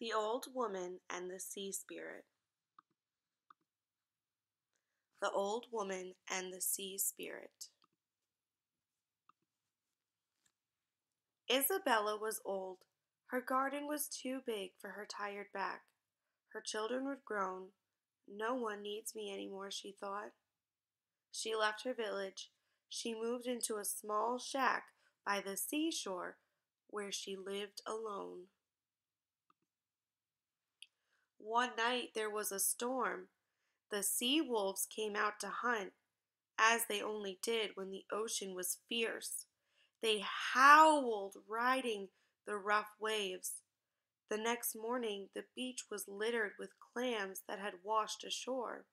The Old Woman and the Sea Spirit. The Old Woman and the Sea Spirit. Isabella was old. Her garden was too big for her tired back. Her children were grown. No one needs me any more, she thought. She left her village. She moved into a small shack by the seashore where she lived alone. One night there was a storm. The sea wolves came out to hunt, as they only did when the ocean was fierce. They howled, riding the rough waves. The next morning the beach was littered with clams that had washed ashore.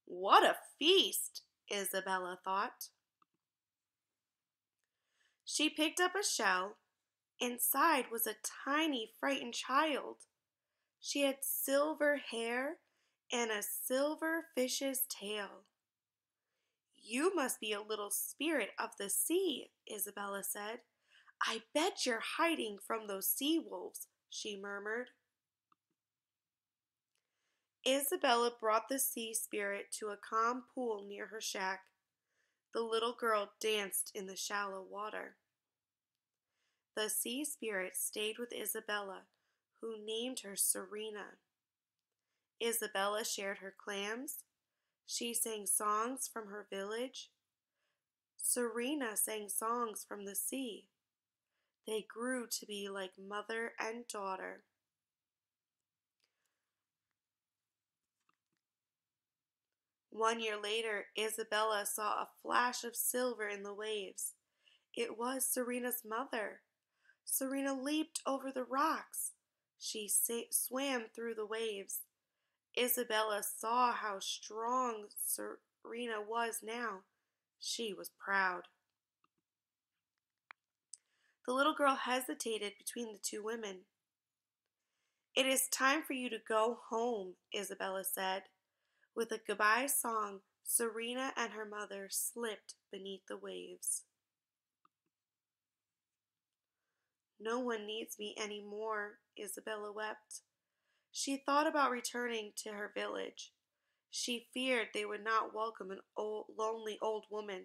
What a feast, Isabella thought. She picked up a shell. Inside was a tiny, frightened child. She had silver hair and a silver fish's tail. You must be a little spirit of the sea, Isabella said. I bet you're hiding from those sea wolves, she murmured. Isabella brought the sea spirit to a calm pool near her shack. The little girl danced in the shallow water. The sea spirit stayed with Isabella, who named her Serena. Isabella shared her clams. She sang songs from her village. Serena sang songs from the sea. They grew to be like mother and daughter. One year later, Isabella saw a flash of silver in the waves. It was Serena's mother. Serena leaped over the rocks. She swam through the waves. Isabella saw how strong Serena was now. She was proud. The little girl hesitated between the two women. It is time for you to go home, Isabella said. With a goodbye song, Serena and her mother slipped beneath the waves. No one needs me any more, Isabella wept. She thought about returning to her village. She feared they would not welcome an lonely old woman.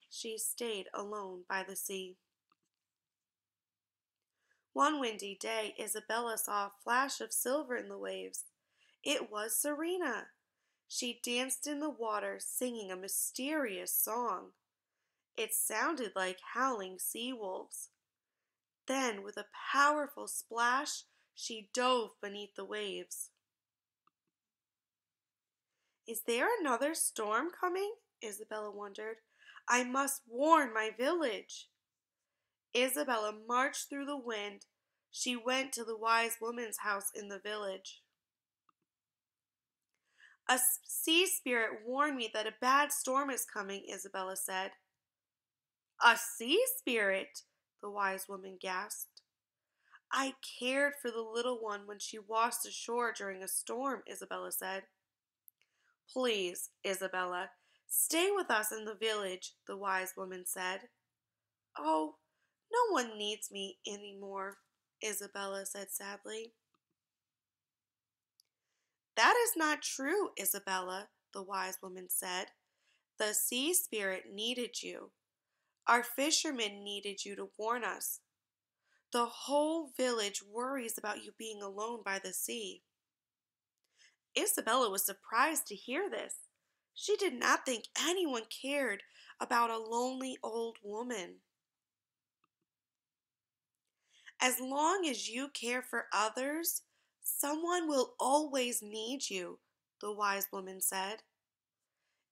She stayed alone by the sea. One windy day, Isabella saw a flash of silver in the waves. It was Serena. She danced in the water, singing a mysterious song. It sounded like howling sea wolves. Then, with a powerful splash, she dove beneath the waves. Is there another storm coming? Isabella wondered. I must warn my village. Isabella marched through the wind. She went to the wise woman's house in the village. A sea spirit warned me that a bad storm is coming, Isabella said. A sea spirit? The wise woman gasped. I cared for the little one when she washed ashore during a storm, Isabella said. Please, Isabella, stay with us in the village, the wise woman said. Oh, no one needs me any more, Isabella said sadly. That is not true, Isabella, the wise woman said. The sea spirit needed you. Our fishermen needed you to warn us. The whole village worries about you being alone by the sea. Isabella was surprised to hear this. She did not think anyone cared about a lonely old woman. As long as you care for others, someone will always need you, the wise woman said.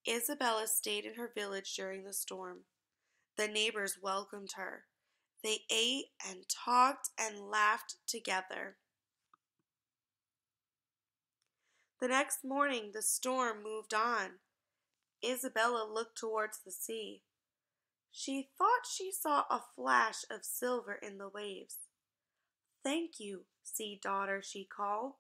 Isabella stayed in her village during the storm. The neighbors welcomed her. They ate and talked and laughed together. The next morning, the storm moved on. Isabella looked towards the sea. She thought she saw a flash of silver in the waves. Thank you, sea daughter, she called.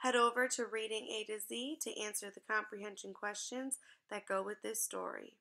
Head over to Reading A to Z to answer the comprehension questions that go with this story.